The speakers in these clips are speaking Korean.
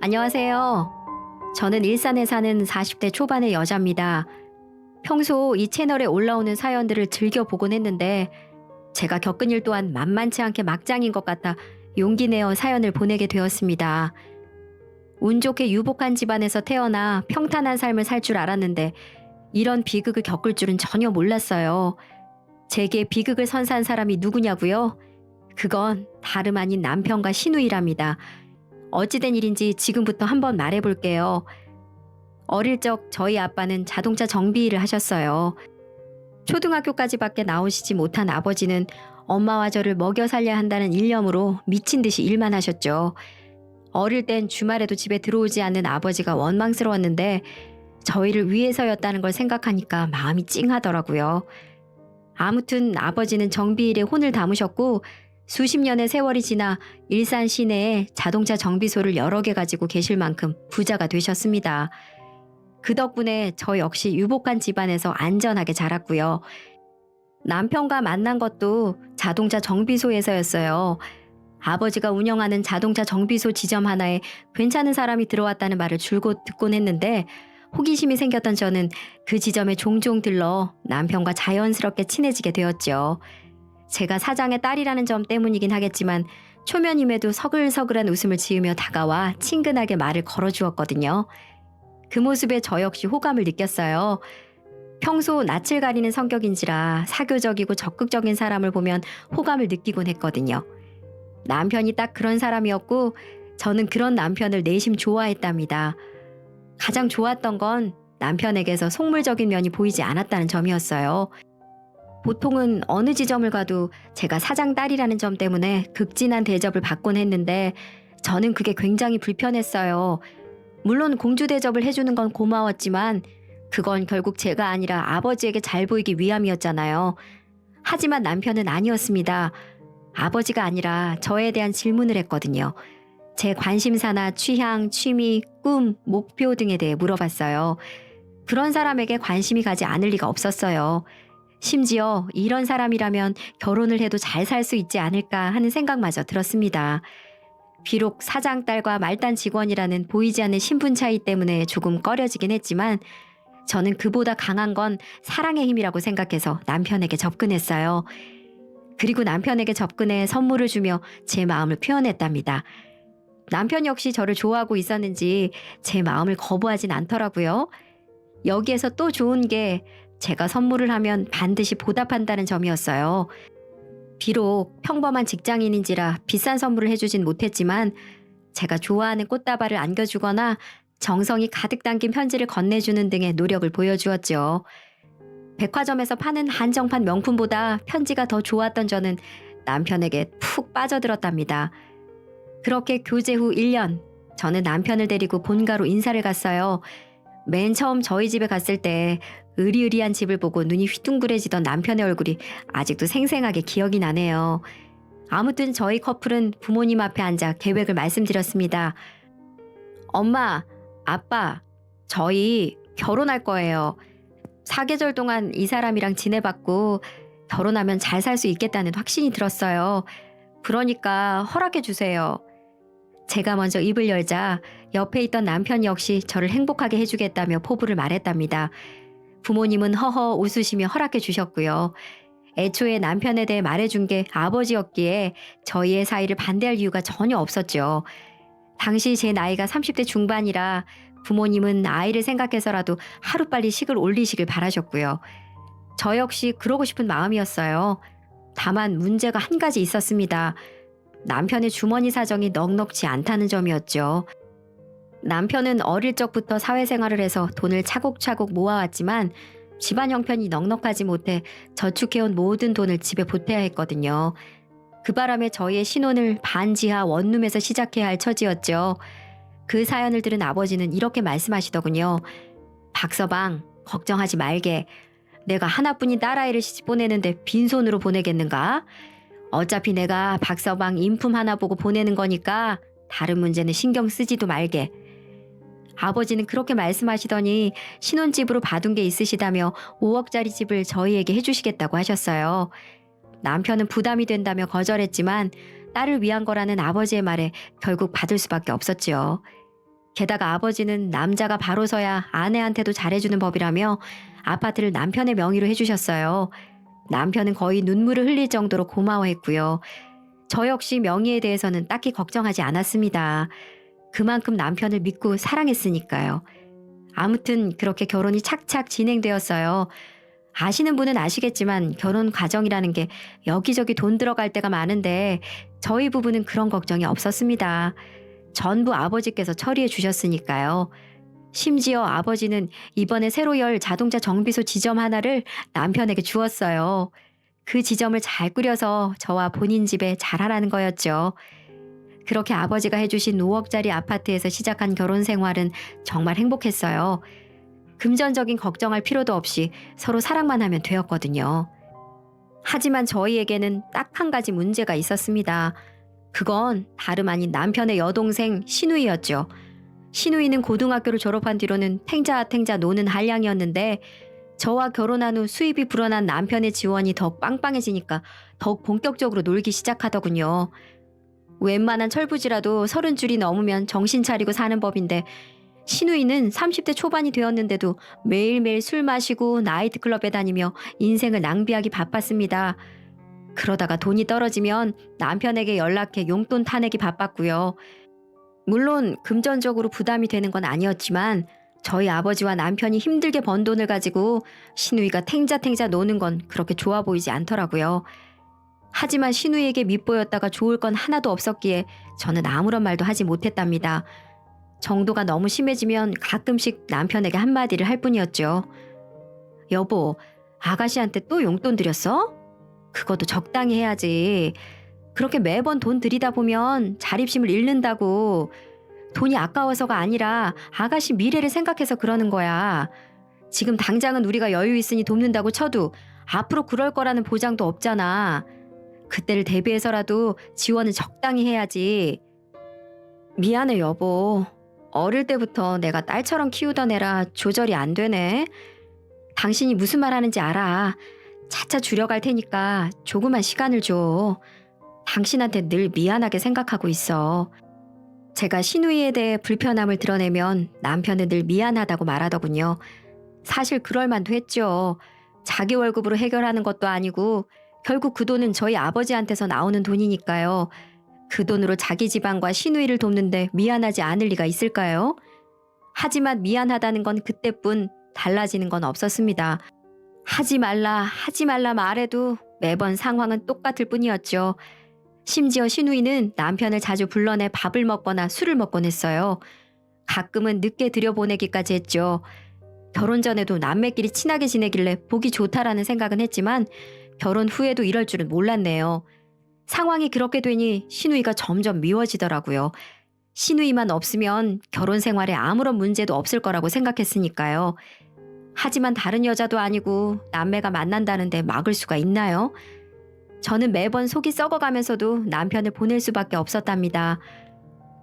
안녕하세요. 저는 일산에 사는 40대 초반의 여자입니다. 평소 이 채널에 올라오는 사연들을 즐겨 보곤 했는데 제가 겪은 일 또한 만만치 않게 막장인 것 같아 용기 내어 사연을 보내게 되었습니다. 운 좋게 유복한 집안에서 태어나 평탄한 삶을 살 줄 알았는데 이런 비극을 겪을 줄은 전혀 몰랐어요. 제게 비극을 선사한 사람이 누구냐고요? 그건 다름 아닌 남편과 시누이랍니다. 어찌된 일인지 지금부터 한번 말해볼게요. 어릴 적 저희 아빠는 자동차 정비 일을 하셨어요. 초등학교까지밖에 나오시지 못한 아버지는 엄마와 저를 먹여 살려야 한다는 일념으로 미친 듯이 일만 하셨죠. 어릴 땐 주말에도 집에 들어오지 않는 아버지가 원망스러웠는데 저희를 위해서였다는 걸 생각하니까 마음이 찡하더라고요. 아무튼 아버지는 정비일에 혼을 담으셨고 수십 년의 세월이 지나 일산 시내에 자동차 정비소를 여러 개 가지고 계실 만큼 부자가 되셨습니다. 그 덕분에 저 역시 유복한 집안에서 안전하게 자랐고요. 남편과 만난 것도 자동차 정비소에서였어요. 아버지가 운영하는 자동차 정비소 지점 하나에 괜찮은 사람이 들어왔다는 말을 줄곧 듣곤 했는데 호기심이 생겼던 저는 그 지점에 종종 들러 남편과 자연스럽게 친해지게 되었죠. 제가 사장의 딸이라는 점 때문이긴 하겠지만 초면임에도 서글서글한 웃음을 지으며 다가와 친근하게 말을 걸어주었거든요. 그 모습에 저 역시 호감을 느꼈어요. 평소 낯을 가리는 성격인지라 사교적이고 적극적인 사람을 보면 호감을 느끼곤 했거든요. 남편이 딱 그런 사람이었고 저는 그런 남편을 내심 좋아했답니다. 가장 좋았던 건 남편에게서 속물적인 면이 보이지 않았다는 점이었어요. 보통은 어느 지점을 가도 제가 사장 딸이라는 점 때문에 극진한 대접을 받곤 했는데 저는 그게 굉장히 불편했어요. 물론 공주 대접을 해주는 건 고마웠지만 그건 결국 제가 아니라 아버지에게 잘 보이기 위함이었잖아요. 하지만 남편은 아니었습니다. 아버지가 아니라 저에 대한 질문을 했거든요. 제 관심사나 취향, 취미, 꿈, 목표 등에 대해 물어봤어요. 그런 사람에게 관심이 가지 않을 리가 없었어요. 심지어 이런 사람이라면 결혼을 해도 잘 살 수 있지 않을까 하는 생각마저 들었습니다. 비록 사장 딸과 말단 직원이라는 보이지 않는 신분 차이 때문에 조금 꺼려지긴 했지만 저는 그보다 강한 건 사랑의 힘이라고 생각해서 남편에게 접근했어요. 그리고 남편에게 접근해 선물을 주며 제 마음을 표현했답니다. 남편 역시 저를 좋아하고 있었는지 제 마음을 거부하진 않더라고요. 여기에서 또 좋은 게 제가 선물을 하면 반드시 보답한다는 점이었어요. 비록 평범한 직장인인지라 비싼 선물을 해주진 못했지만 제가 좋아하는 꽃다발을 안겨주거나 정성이 가득 담긴 편지를 건네주는 등의 노력을 보여주었죠. 백화점에서 파는 한정판 명품보다 편지가 더 좋았던 저는 남편에게 푹 빠져들었답니다. 그렇게 교제 후 1년, 저는 남편을 데리고 본가로 인사를 갔어요. 맨 처음 저희 집에 갔을 때 으리으리한 집을 보고 눈이 휘둥그레지던 남편의 얼굴이 아직도 생생하게 기억이 나네요. 아무튼 저희 커플은 부모님 앞에 앉아 계획을 말씀드렸습니다. 엄마, 아빠, 저희 결혼할 거예요. 사계절 동안 이 사람이랑 지내봤고 결혼하면 잘 살 수 있겠다는 확신이 들었어요. 그러니까 허락해 주세요. 제가 먼저 입을 열자 옆에 있던 남편 역시 저를 행복하게 해주겠다며 포부를 말했답니다. 부모님은 허허 웃으시며 허락해 주셨고요. 애초에 남편에 대해 말해준 게 아버지였기에 저희의 사이를 반대할 이유가 전혀 없었죠. 당시 제 나이가 30대 중반이라 부모님은 아이를 생각해서라도 하루빨리 식을 올리시길 바라셨고요. 저 역시 그러고 싶은 마음이었어요. 다만 문제가 한 가지 있었습니다. 남편의 주머니 사정이 넉넉지 않다는 점이었죠. 남편은 어릴 적부터 사회생활을 해서 돈을 차곡차곡 모아왔지만 집안 형편이 넉넉하지 못해 저축해온 모든 돈을 집에 보태야 했거든요. 그 바람에 저희의 신혼을 반지하 원룸에서 시작해야 할 처지였죠. 그 사연을 들은 아버지는 이렇게 말씀하시더군요. 박서방, 걱정하지 말게. 내가 하나뿐인 딸아이를 시집 보내는데 빈손으로 보내겠는가? 어차피 내가 박서방 인품 하나 보고 보내는 거니까 다른 문제는 신경 쓰지도 말게. 아버지는 그렇게 말씀하시더니 신혼집으로 봐둔 게 있으시다며 5억짜리 집을 저희에게 해주시겠다고 하셨어요. 남편은 부담이 된다며 거절했지만 딸을 위한 거라는 아버지의 말에 결국 받을 수밖에 없었지요. 게다가 아버지는 남자가 바로 서야 아내한테도 잘해주는 법이라며 아파트를 남편의 명의로 해주셨어요. 남편은 거의 눈물을 흘릴 정도로 고마워했고요. 저 역시 명의에 대해서는 딱히 걱정하지 않았습니다. 그만큼 남편을 믿고 사랑했으니까요. 아무튼 그렇게 결혼이 착착 진행되었어요. 아시는 분은 아시겠지만 결혼 과정이라는 게 여기저기 돈 들어갈 때가 많은데 저희 부부는 그런 걱정이 없었습니다. 전부 아버지께서 처리해 주셨으니까요. 심지어 아버지는 이번에 새로 열 자동차 정비소 지점 하나를 남편에게 주었어요. 그 지점을 잘 꾸려서 저와 본인 집에 잘하라는 거였죠. 그렇게 아버지가 해주신 5억짜리 아파트에서 시작한 결혼 생활은 정말 행복했어요. 금전적인 걱정할 필요도 없이 서로 사랑만 하면 되었거든요. 하지만 저희에게는 딱 한 가지 문제가 있었습니다. 그건 다름 아닌 남편의 여동생 신우이였죠. 신우이는 고등학교를 졸업한 뒤로는 탱자탱자 노는 한량이었는데 저와 결혼한 후 수입이 불어난 남편의 지원이 더욱 빵빵해지니까 더욱 본격적으로 놀기 시작하더군요. 웬만한 철부지라도 30줄이 넘으면 정신 차리고 사는 법인데 신우이는 30대 초반이 되었는데도 매일매일 술 마시고 나이트클럽에 다니며 인생을 낭비하기 바빴습니다. 그러다가 돈이 떨어지면 남편에게 연락해 용돈 타내기 바빴고요. 물론 금전적으로 부담이 되는 건 아니었지만 저희 아버지와 남편이 힘들게 번 돈을 가지고 신우이가 탱자탱자 노는 건 그렇게 좋아 보이지 않더라고요. 하지만 신우이에게 밉보였다가 좋을 건 하나도 없었기에 저는 아무런 말도 하지 못했답니다. 정도가 너무 심해지면 가끔씩 남편에게 한마디를 할 뿐이었죠. 여보, 아가씨한테 또 용돈 드렸어? 그것도 적당히 해야지. 그렇게 매번 돈 들이다 보면 자립심을 잃는다고. 돈이 아까워서가 아니라 아가씨 미래를 생각해서 그러는 거야. 지금 당장은 우리가 여유 있으니 돕는다고 쳐도 앞으로 그럴 거라는 보장도 없잖아. 그때를 대비해서라도 지원은 적당히 해야지. 미안해 여보. 어릴 때부터 내가 딸처럼 키우던 애라 조절이 안 되네. 당신이 무슨 말 하는지 알아. 차차 줄여갈 테니까 조그만 시간을 줘. 당신한테 늘 미안하게 생각하고 있어. 제가 신우이에 대해 불편함을 드러내면 남편은 늘 미안하다고 말하더군요. 사실 그럴 만도 했죠. 자기 월급으로 해결하는 것도 아니고 결국 그 돈은 저희 아버지한테서 나오는 돈이니까요. 그 돈으로 자기 집안과 신우이를 돕는데 미안하지 않을 리가 있을까요? 하지만 미안하다는 건 그때뿐, 달라지는 건 없었습니다. 하지 말라 말해도 매번 상황은 똑같을 뿐이었죠. 심지어 신우이는 남편을 자주 불러내 밥을 먹거나 술을 먹곤 했어요. 가끔은 늦게 들여보내기까지 했죠. 결혼 전에도 남매끼리 친하게 지내길래 보기 좋다라는 생각은 했지만 결혼 후에도 이럴 줄은 몰랐네요. 상황이 그렇게 되니 신우이가 점점 미워지더라고요. 신우이만 없으면 결혼 생활에 아무런 문제도 없을 거라고 생각했으니까요. 하지만 다른 여자도 아니고 남매가 만난다는데 막을 수가 있나요? 저는 매번 속이 썩어가면서도 남편을 보낼 수밖에 없었답니다.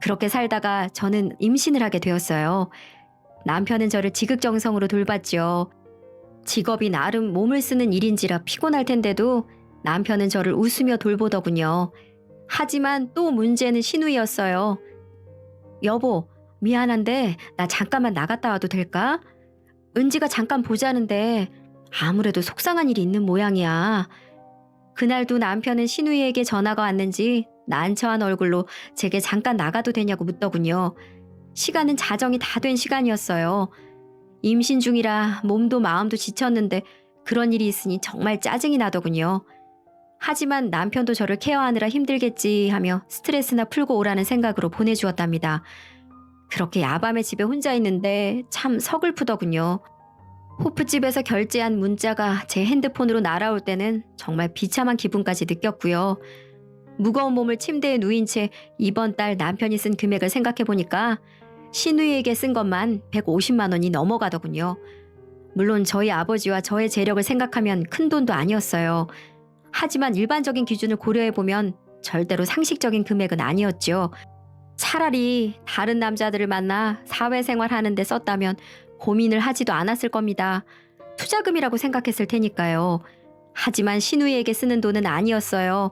그렇게 살다가 저는 임신을 하게 되었어요. 남편은 저를 지극정성으로 돌봤죠. 직업이 나름 몸을 쓰는 일인지라 피곤할 텐데도 남편은 저를 웃으며 돌보더군요. 하지만 또 문제는 신우이였어요. 여보, 미안한데 나 잠깐만 나갔다 와도 될까? 은지가 잠깐 보자는데 아무래도 속상한 일이 있는 모양이야. 그날도 남편은 신우이에게 전화가 왔는지 난처한 얼굴로 제게 잠깐 나가도 되냐고 묻더군요. 시간은 자정이 다 된 시간이었어요. 임신 중이라 몸도 마음도 지쳤는데 그런 일이 있으니 정말 짜증이 나더군요. 하지만 남편도 저를 케어하느라 힘들겠지 하며 스트레스나 풀고 오라는 생각으로 보내주었답니다. 그렇게 야밤에 집에 혼자 있는데 참 서글프더군요. 호프집에서 결제한 문자가 제 핸드폰으로 날아올 때는 정말 비참한 기분까지 느꼈고요. 무거운 몸을 침대에 누인 채 이번 달 남편이 쓴 금액을 생각해보니까 신우이에게 쓴 것만 150만 원이 넘어가더군요. 물론 저희 아버지와 저의 재력을 생각하면 큰 돈도 아니었어요. 하지만 일반적인 기준을 고려해보면 절대로 상식적인 금액은 아니었죠. 차라리 다른 남자들을 만나 사회생활 하는데 썼다면 고민을 하지도 않았을 겁니다. 투자금이라고 생각했을 테니까요. 하지만 신우이에게 쓰는 돈은 아니었어요.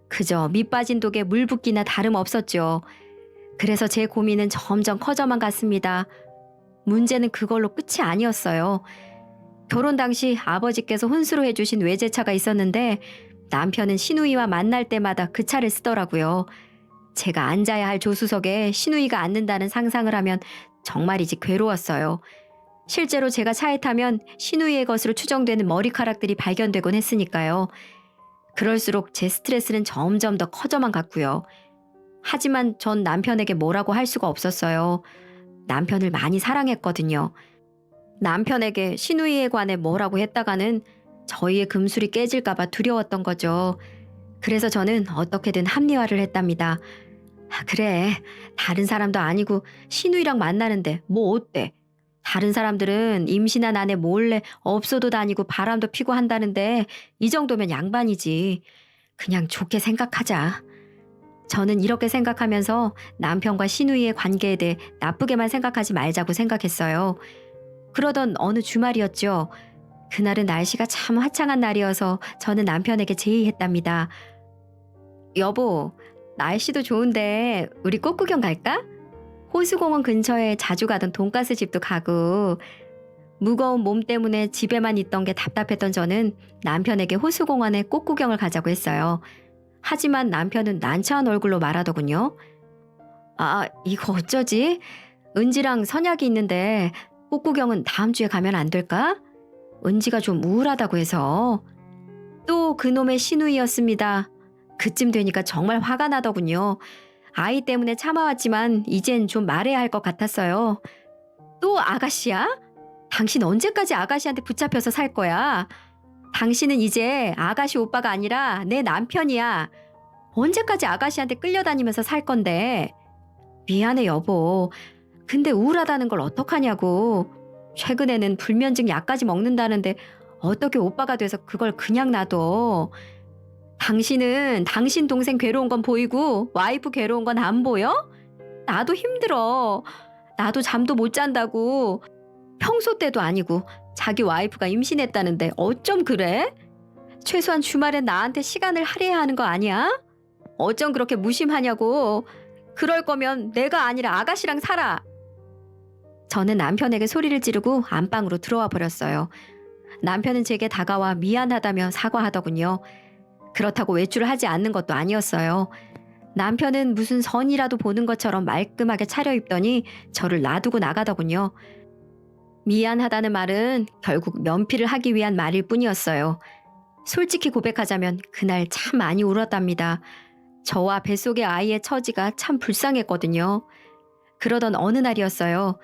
그저 밑 빠진 독에 물 붓기나 다름없었죠. 그래서 제 고민은 점점 커져만 갔습니다. 문제는 그걸로 끝이 아니었어요. 결혼 당시 아버지께서 혼수로 해주신 외제차가 있었는데 남편은 시누이와 만날 때마다 그 차를 쓰더라고요. 제가 앉아야 할 조수석에 시누이가 앉는다는 상상을 하면 정말이지 괴로웠어요. 실제로 제가 차에 타면 시누이의 것으로 추정되는 머리카락들이 발견되곤 했으니까요. 그럴수록 제 스트레스는 점점 더 커져만 갔고요. 하지만 전 남편에게 뭐라고 할 수가 없었어요. 남편을 많이 사랑했거든요. 남편에게 시누이에 관해 뭐라고 했다가는 저희의 금술이 깨질까봐 두려웠던 거죠. 그래서 저는 어떻게든 합리화를 했답니다. 아, 그래. 다른 사람도 아니고 시누이랑 만나는데 뭐 어때? 다른 사람들은 임신한 아내 몰래 업소도 다니고 바람도 피고 한다는데 이 정도면 양반이지. 그냥 좋게 생각하자. 저는 이렇게 생각하면서 남편과 시누이의 관계에 대해 나쁘게만 생각하지 말자고 생각했어요. 그러던 어느 주말이었죠. 그날은 날씨가 참 화창한 날이어서 저는 남편에게 제의했답니다. 여보, 날씨도 좋은데 우리 꽃구경 갈까? 호수공원 근처에 자주 가던 돈가스 집도 가고. 무거운 몸 때문에 집에만 있던 게 답답했던 저는 남편에게 호수공원에 꽃구경을 가자고 했어요. 하지만 남편은 난처한 얼굴로 말하더군요. 아, 이거 어쩌지? 은지랑 선약이 있는데 꽃구경은 다음 주에 가면 안 될까? 은지가 좀 우울하다고 해서. 또 그놈의 시누이였습니다. 그쯤 되니까 정말 화가 나더군요. 아이 때문에 참아왔지만 이젠 좀 말해야 할 것 같았어요. 또 아가씨야? 당신 언제까지 아가씨한테 붙잡혀서 살 거야? 당신은 이제 아가씨 오빠가 아니라 내 남편이야. 언제까지 아가씨한테 끌려다니면서 살 건데. 미안해 여보. 근데 우울하다는 걸 어떡하냐고. 최근에는 불면증 약까지 먹는다는데 어떻게 오빠가 돼서 그걸 그냥 놔둬. 당신은 당신 동생 괴로운 건 보이고 와이프 괴로운 건 안 보여? 나도 힘들어. 나도 잠도 못 잔다고. 평소 때도 아니고 자기 와이프가 임신했다는데 어쩜 그래? 최소한 주말엔 나한테 시간을 할애해야 하는 거 아니야? 어쩜 그렇게 무심하냐고. 그럴 거면 내가 아니라 아가씨랑 살아. 저는 남편에게 소리를 지르고 안방으로 들어와 버렸어요. 남편은 제게 다가와 미안하다며 사과하더군요. 그렇다고 외출을 하지 않는 것도 아니었어요. 남편은 무슨 선이라도 보는 것처럼 말끔하게 차려입더니 저를 놔두고 나가더군요. 미안하다는 말은 결국 면피를 하기 위한 말일 뿐이었어요. 솔직히 고백하자면 그날 참 많이 울었답니다. 저와 뱃속의 아이의 처지가 참 불쌍했거든요. 그러던 어느 날이었어요.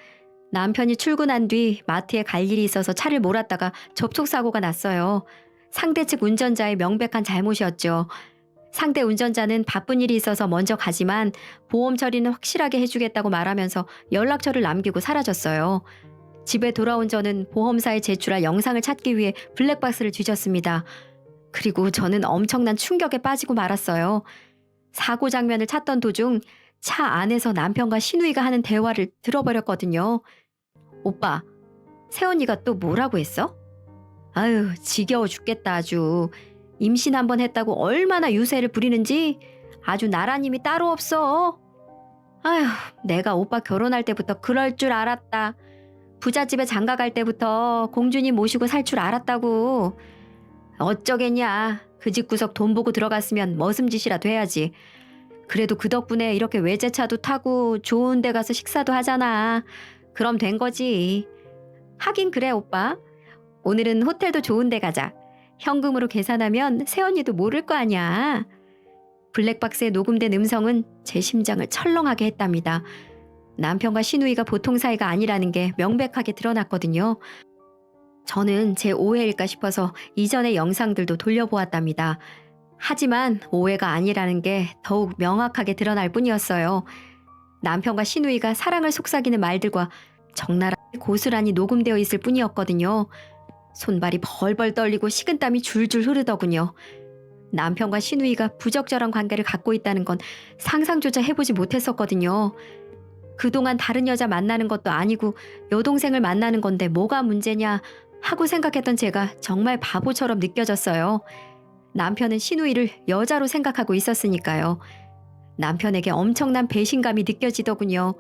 남편이 출근한 뒤 마트에 갈 일이 있어서 차를 몰았다가 접촉사고가 났어요. 상대 측 운전자의 명백한 잘못이었죠. 상대 운전자는 바쁜 일이 있어서 먼저 가지만 보험 처리는 확실하게 해주겠다고 말하면서 연락처를 남기고 사라졌어요. 집에 돌아온 저는 보험사에 제출할 영상을 찾기 위해 블랙박스를 뒤졌습니다. 그리고 저는 엄청난 충격에 빠지고 말았어요. 사고 장면을 찾던 도중 차 안에서 남편과 시누이가 하는 대화를 들어버렸거든요. 오빠, 새언니가 또 뭐라고 했어? 아유, 지겨워 죽겠다 아주. 임신 한번 했다고 얼마나 유세를 부리는지 아주 나라님이 따로 없어. 아휴, 내가 오빠 결혼할 때부터 그럴 줄 알았다. 부잣집에 장가 갈 때부터 공주님 모시고 살 줄 알았다고. 어쩌겠냐. 그 집 구석 돈 보고 들어갔으면 머슴짓이라도 해야지. 그래도 그 덕분에 이렇게 외제차도 타고 좋은 데 가서 식사도 하잖아. 그럼 된 거지. 하긴 그래 오빠. 오늘은 호텔도 좋은 데 가자. 현금으로 계산하면 새언니도 모를 거 아니야. 블랙박스에 녹음된 음성은 제 심장을 철렁하게 했답니다. 남편과 시누이가 보통 사이가 아니라는 게 명백하게 드러났거든요. 저는 제 오해일까 싶어서 이전의 영상들도 돌려보았답니다. 하지만 오해가 아니라는 게 더욱 명확하게 드러날 뿐이었어요. 남편과 시누이가 사랑을 속삭이는 말들과 적나라 고스란히 녹음되어 있을 뿐이었거든요. 손발이 벌벌 떨리고 식은땀이 줄줄 흐르더군요. 남편과 시누이가 부적절한 관계를 갖고 있다는 건 상상조차 해보지 못했었거든요. 그동안 다른 여자 만나는 것도 아니고 여동생을 만나는 건데 뭐가 문제냐 하고 생각했던 제가 정말 바보처럼 느껴졌어요. 남편은 시누이를 여자로 생각하고 있었으니까요. 남편에게 엄청난 배신감이 느껴지더군요.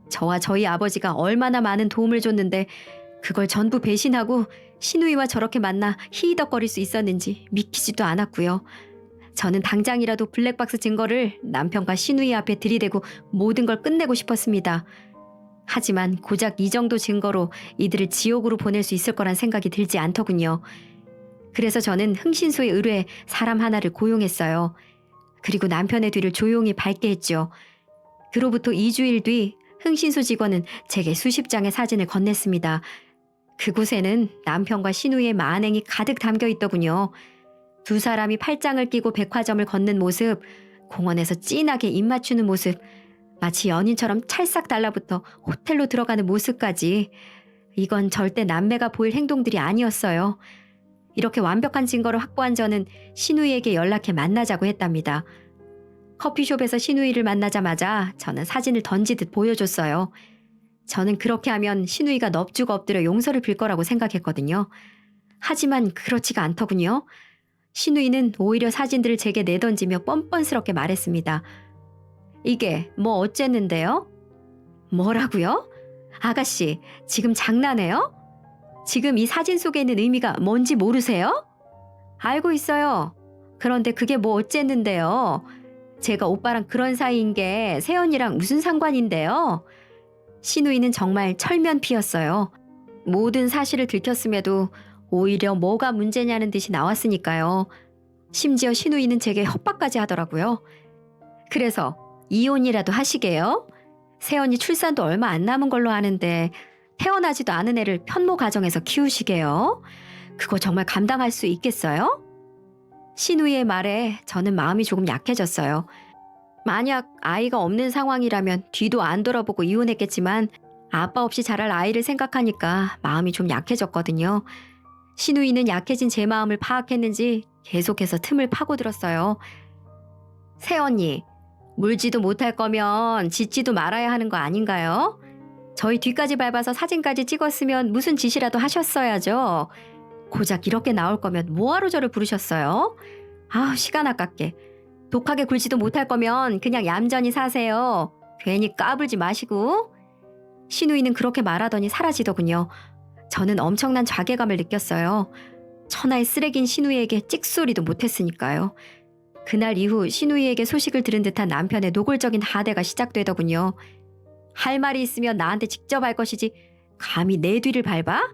저와 저희 아버지가 얼마나 많은 도움을 줬는데 그걸 전부 배신하고 신우이와 저렇게 만나 히히덕거릴 수 있었는지 믿기지도 않았고요. 저는 당장이라도 블랙박스 증거를 남편과 신우이 앞에 들이대고 모든 걸 끝내고 싶었습니다. 하지만 고작 이 정도 증거로 이들을 지옥으로 보낼 수 있을 거란 생각이 들지 않더군요. 그래서 저는 흥신소에 의뢰해 사람 하나를 고용했어요. 그리고 남편의 뒤를 조용히 밟게 했죠. 그로부터 2주일 뒤 흥신소 직원은 제게 수십 장의 사진을 건넸습니다. 그곳에는 남편과 신우이의 만행이 가득 담겨 있더군요. 두 사람이 팔짱을 끼고 백화점을 걷는 모습, 공원에서 진하게 입 맞추는 모습, 마치 연인처럼 찰싹 달라붙어 호텔로 들어가는 모습까지. 이건 절대 남매가 보일 행동들이 아니었어요. 이렇게 완벽한 증거를 확보한 저는 신우이에게 연락해 만나자고 했답니다. 커피숍에서 신우이를 만나자마자 저는 사진을 던지듯 보여줬어요. 저는 그렇게 하면 신우이가 넙죽 엎드려 용서를 빌 거라고 생각했거든요. 하지만 그렇지가 않더군요. 신우이는 오히려 사진들을 제게 내던지며 뻔뻔스럽게 말했습니다. 이게 뭐 어쨌는데요? 뭐라고요? 아가씨, 지금 장난해요? 지금 이 사진 속에 있는 의미가 뭔지 모르세요? 알고 있어요. 그런데 그게 뭐 어쨌는데요? 제가 오빠랑 그런 사이인 게 세연이랑 무슨 상관인데요? 신우이는 정말 철면피였어요. 모든 사실을 들켰음에도 오히려 뭐가 문제냐는 듯이 나왔으니까요. 심지어 신우이는 제게 협박까지 하더라고요. 그래서 이혼이라도 하시게요? 세연이 출산도 얼마 안 남은 걸로 아는데 태어나지도 않은 애를 편모 가정에서 키우시게요? 그거 정말 감당할 수 있겠어요? 신우이의 말에 저는 마음이 조금 약해졌어요. 만약 아이가 없는 상황이라면 뒤도 안 돌아보고 이혼했겠지만 아빠 없이 자랄 아이를 생각하니까 마음이 좀 약해졌거든요. 신우이는 약해진 제 마음을 파악했는지 계속해서 틈을 파고들었어요. 새언니, 물지도 못할 거면 짖지도 말아야 하는 거 아닌가요? 저희 뒤까지 밟아서 사진까지 찍었으면 무슨 짓이라도 하셨어야죠. 고작 이렇게 나올 거면 뭐하러 저를 부르셨어요? 아우, 시간 아깝게. 독하게 굴지도 못할 거면 그냥 얌전히 사세요. 괜히 까불지 마시고. 신우이는 그렇게 말하더니 사라지더군요. 저는 엄청난 자괴감을 느꼈어요. 천하의 쓰레기인 신우이에게 찍소리도 못했으니까요. 그날 이후 신우이에게 소식을 들은 듯한 남편의 노골적인 하대가 시작되더군요. 할 말이 있으면 나한테 직접 할 것이지 감히 내 뒤를 밟아?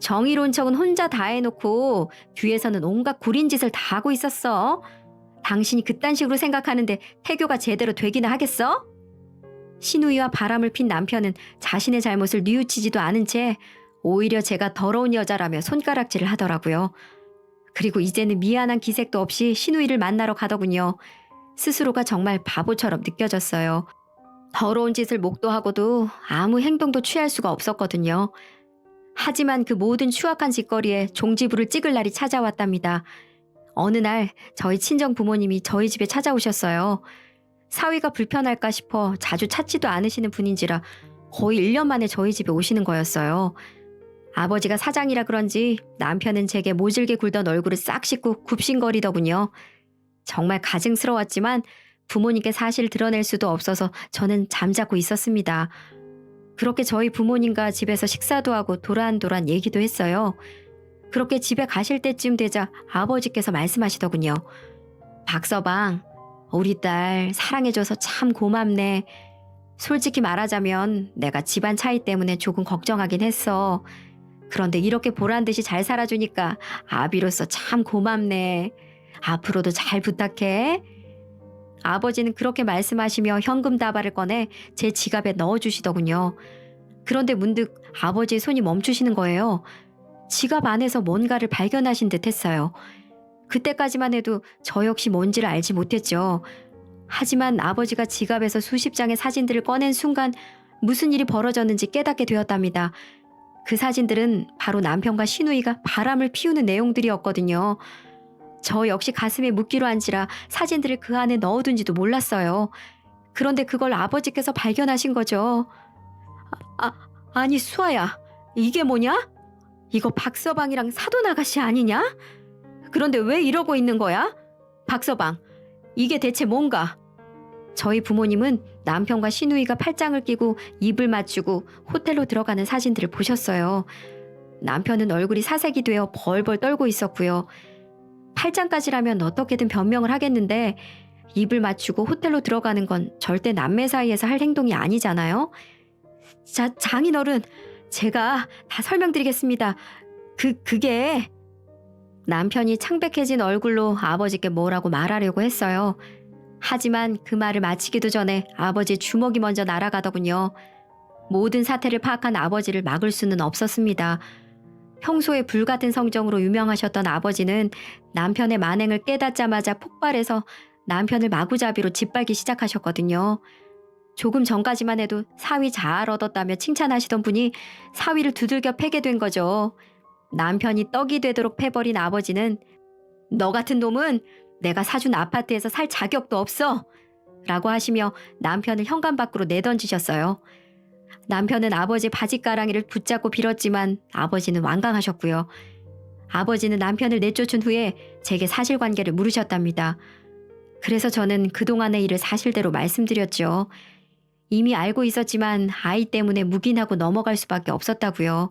정의로운 척은 혼자 다 해놓고 뒤에서는 온갖 구린 짓을 다 하고 있었어. 당신이 그딴 식으로 생각하는데 태교가 제대로 되기나 하겠어? 신우이와 바람을 핀 남편은 자신의 잘못을 뉘우치지도 않은 채 오히려 제가 더러운 여자라며 손가락질을 하더라고요. 그리고 이제는 미안한 기색도 없이 신우이를 만나러 가더군요. 스스로가 정말 바보처럼 느껴졌어요. 더러운 짓을 목도하고도 아무 행동도 취할 수가 없었거든요. 하지만 그 모든 추악한 짓거리에 종지부를 찍을 날이 찾아왔답니다. 어느 날 저희 친정 부모님이 저희 집에 찾아오셨어요. 사위가 불편할까 싶어 자주 찾지도 않으시는 분인지라 거의 1년 만에 저희 집에 오시는 거였어요. 아버지가 사장이라 그런지 남편은 제게 모질게 굴던 얼굴을 싹 씻고 굽신거리더군요. 정말 가증스러웠지만 부모님께 사실을 드러낼 수도 없어서 저는 잠자고 있었습니다. 그렇게 저희 부모님과 집에서 식사도 하고 도란도란 얘기도 했어요. 그렇게 집에 가실 때쯤 되자 아버지께서 말씀하시더군요. 박서방, 우리 딸 사랑해줘서 참 고맙네. 솔직히 말하자면 내가 집안 차이 때문에 조금 걱정하긴 했어. 그런데 이렇게 보란듯이 잘 살아주니까 아비로서 참 고맙네. 앞으로도 잘 부탁해. 아버지는 그렇게 말씀하시며 현금 다발을 꺼내 제 지갑에 넣어주시더군요. 그런데 문득 아버지의 손이 멈추시는 거예요. 지갑 안에서 뭔가를 발견하신 듯 했어요. 그때까지만 해도 저 역시 뭔지를 알지 못했죠. 하지만 아버지가 지갑에서 수십 장의 사진들을 꺼낸 순간 무슨 일이 벌어졌는지 깨닫게 되었답니다. 그 사진들은 바로 남편과 신우이가 바람을 피우는 내용들이었거든요. 저 역시 가슴에 묻기로 한지라 사진들을 그 안에 넣어둔지도 몰랐어요. 그런데 그걸 아버지께서 발견하신 거죠. 아니 수아야, 이게 뭐냐? 이거 박서방이랑 사돈 아가씨 아니냐? 그런데 왜 이러고 있는 거야? 박서방, 이게 대체 뭔가? 저희 부모님은 남편과 시누이가 팔짱을 끼고 입을 맞추고 호텔로 들어가는 사진들을 보셨어요. 남편은 얼굴이 사색이 되어 벌벌 떨고 있었고요. 팔짱까지라면 어떻게든 변명을 하겠는데 입을 맞추고 호텔로 들어가는 건 절대 남매 사이에서 할 행동이 아니잖아요. 자, 장인어른, 제가 다 설명드리겠습니다. 그게 남편이 창백해진 얼굴로 아버지께 뭐라고 말하려고 했어요. 하지만 그 말을 마치기도 전에 아버지 주먹이 먼저 날아가더군요. 모든 사태를 파악한 아버지를 막을 수는 없었습니다. 평소에 불같은 성정으로 유명하셨던 아버지는 남편의 만행을 깨닫자마자 폭발해서 남편을 마구잡이로 짓밟기 시작하셨거든요. 조금 전까지만 해도 사위 잘 얻었다며 칭찬하시던 분이 사위를 두들겨 패게 된 거죠. 남편이 떡이 되도록 패버린 아버지는 너 같은 놈은 내가 사준 아파트에서 살 자격도 없어! 라고 하시며 남편을 현관 밖으로 내던지셨어요. 남편은 아버지 바지가랑이를 붙잡고 빌었지만 아버지는 완강하셨고요. 아버지는 남편을 내쫓은 후에 제게 사실관계를 물으셨답니다. 그래서 저는 그동안의 일을 사실대로 말씀드렸죠. 이미 알고 있었지만 아이 때문에 묵인하고 넘어갈 수밖에 없었다고요.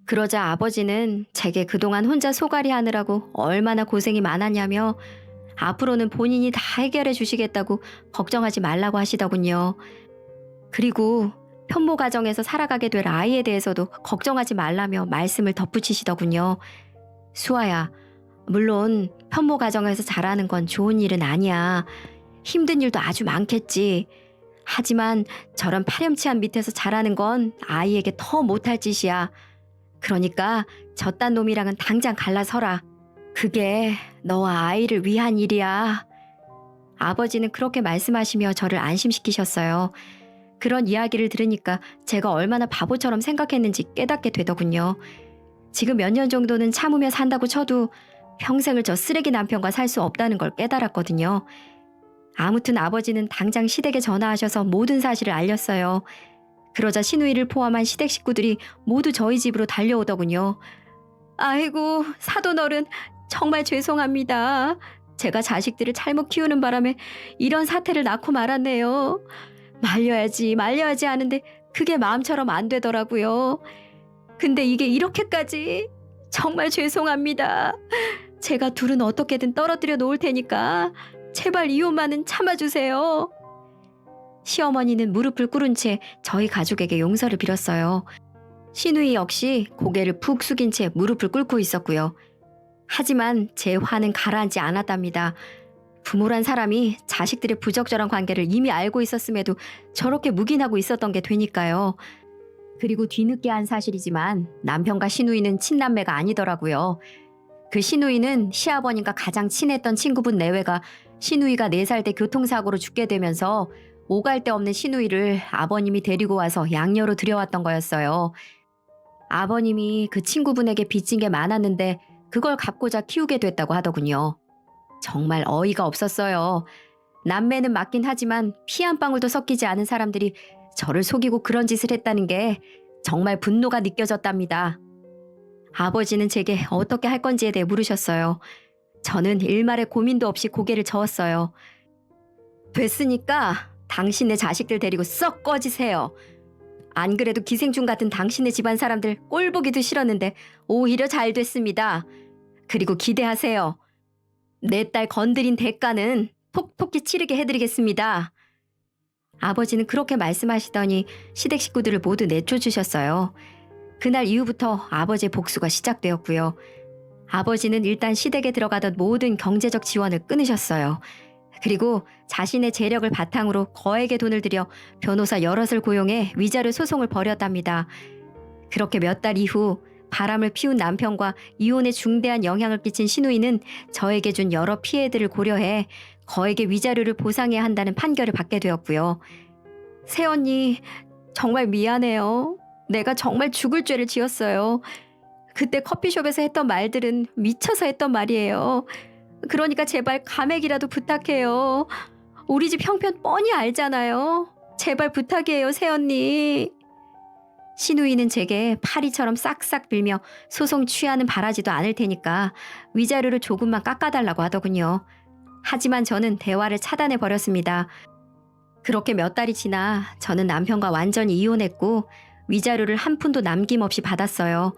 그러자 아버지는 제게 그동안 혼자 소갈이 하느라고 얼마나 고생이 많았냐며 앞으로는 본인이 다 해결해 주시겠다고 걱정하지 말라고 하시더군요. 그리고 편모 가정에서 살아가게 될 아이에 대해서도 걱정하지 말라며 말씀을 덧붙이시더군요. 수아야, 물론 편모 가정에서 자라는 건 좋은 일은 아니야. 힘든 일도 아주 많겠지. 하지만 저런 파렴치한 밑에서 자라는 건 아이에게 더 못할 짓이야. 그러니까 저딴 놈이랑은 당장 갈라서라. 그게 너와 아이를 위한 일이야. 아버지는 그렇게 말씀하시며 저를 안심시키셨어요. 그런 이야기를 들으니까 제가 얼마나 바보처럼 생각했는지 깨닫게 되더군요. 지금 몇 년 정도는 참으며 산다고 쳐도 평생을 저 쓰레기 남편과 살 수 없다는 걸 깨달았거든요. 아무튼 아버지는 당장 시댁에 전화하셔서 모든 사실을 알렸어요. 그러자 시누이를 포함한 시댁 식구들이 모두 저희 집으로 달려오더군요. 아이고, 사돈어른, 정말 죄송합니다. 제가 자식들을 잘못 키우는 바람에 이런 사태를 낳고 말았네요. 말려야지 하는데 그게 마음처럼 안 되더라고요. 근데 이게 이렇게까지 정말 죄송합니다. 제가 둘은 어떻게든 떨어뜨려 놓을 테니까 제발 이혼만은 참아주세요. 시어머니는 무릎을 꿇은 채 저희 가족에게 용서를 빌었어요. 시누이 역시 고개를 푹 숙인 채 무릎을 꿇고 있었고요. 하지만 제 화는 가라앉지 않았답니다. 부모란 사람이 자식들의 부적절한 관계를 이미 알고 있었음에도 저렇게 묵인하고 있었던 게 되니까요. 그리고 뒤늦게 한 사실이지만 남편과 시누이는 친남매가 아니더라고요. 그 시누이는 시아버님과 가장 친했던 친구분 내외가 시누이가 4살 때 교통사고로 죽게 되면서 오갈 데 없는 시누이를 아버님이 데리고 와서 양녀로 들여왔던 거였어요. 아버님이 그 친구분에게 빚진 게 많았는데 그걸 갚고자 키우게 됐다고 하더군요. 정말 어이가 없었어요. 남매는 맞긴 하지만 피 한 방울도 섞이지 않은 사람들이 저를 속이고 그런 짓을 했다는 게 정말 분노가 느껴졌답니다. 아버지는 제게 어떻게 할 건지에 대해 물으셨어요. 저는 일말의 고민도 없이 고개를 저었어요. 됐으니까 당신네 자식들 데리고 썩 꺼지세요. 안 그래도 기생충 같은 당신네 집안 사람들 꼴보기도 싫었는데 오히려 잘 됐습니다. 그리고 기대하세요. 내 딸 건드린 대가는 톡톡히 치르게 해드리겠습니다. 아버지는 그렇게 말씀하시더니 시댁 식구들을 모두 내쫓으셨어요. 그날 이후부터 아버지의 복수가 시작되었고요. 아버지는 일단 시댁에 들어가던 모든 경제적 지원을 끊으셨어요. 그리고 자신의 재력을 바탕으로 거액의 돈을 들여 변호사 여럿을 고용해 위자료 소송을 벌였답니다. 그렇게 몇 달 이후 바람을 피운 남편과 이혼에 중대한 영향을 끼친 시누이는 저에게 준 여러 피해들을 고려해 거액의 위자료를 보상해야 한다는 판결을 받게 되었고요. 새언니, 정말 미안해요. 내가 정말 죽을 죄를 지었어요. 그때 커피숍에서 했던 말들은 미쳐서 했던 말이에요. 그러니까 제발 감액이라도 부탁해요. 우리 집 형편 뻔히 알잖아요. 제발 부탁이에요, 새언니. 시누이는 제게 파리처럼 싹싹 빌며 소송 취하는 바라지도 않을 테니까 위자료를 조금만 깎아달라고 하더군요. 하지만 저는 대화를 차단해 버렸습니다. 그렇게 몇 달이 지나 저는 남편과 완전히 이혼했고 위자료를 한 푼도 남김없이 받았어요.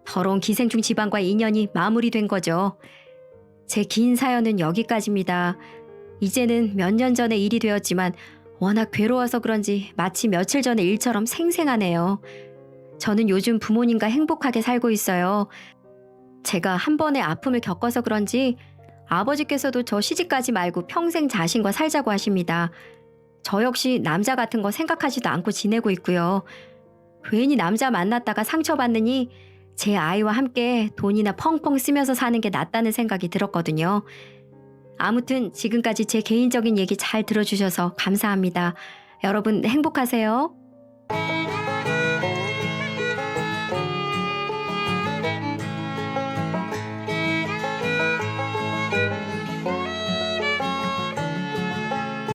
더러운 기생충 집안과의 인연이 마무리된 거죠. 제 긴 사연은 여기까지입니다. 이제는 몇 년 전의 일이 되었지만 워낙 괴로워서 그런지 마치 며칠 전의 일처럼 생생하네요. 저는 요즘 부모님과 행복하게 살고 있어요. 제가 한 번의 아픔을 겪어서 그런지 아버지께서도 저 시집가지 말고 평생 자신과 살자고 하십니다. 저 역시 남자 같은 거 생각하지도 않고 지내고 있고요. 괜히 남자 만났다가 상처받느니 제 아이와 함께 돈이나 펑펑 쓰면서 사는 게 낫다는 생각이 들었거든요. 아무튼 지금까지 제 개인적인 얘기 잘 들어주셔서 감사합니다. 여러분 행복하세요.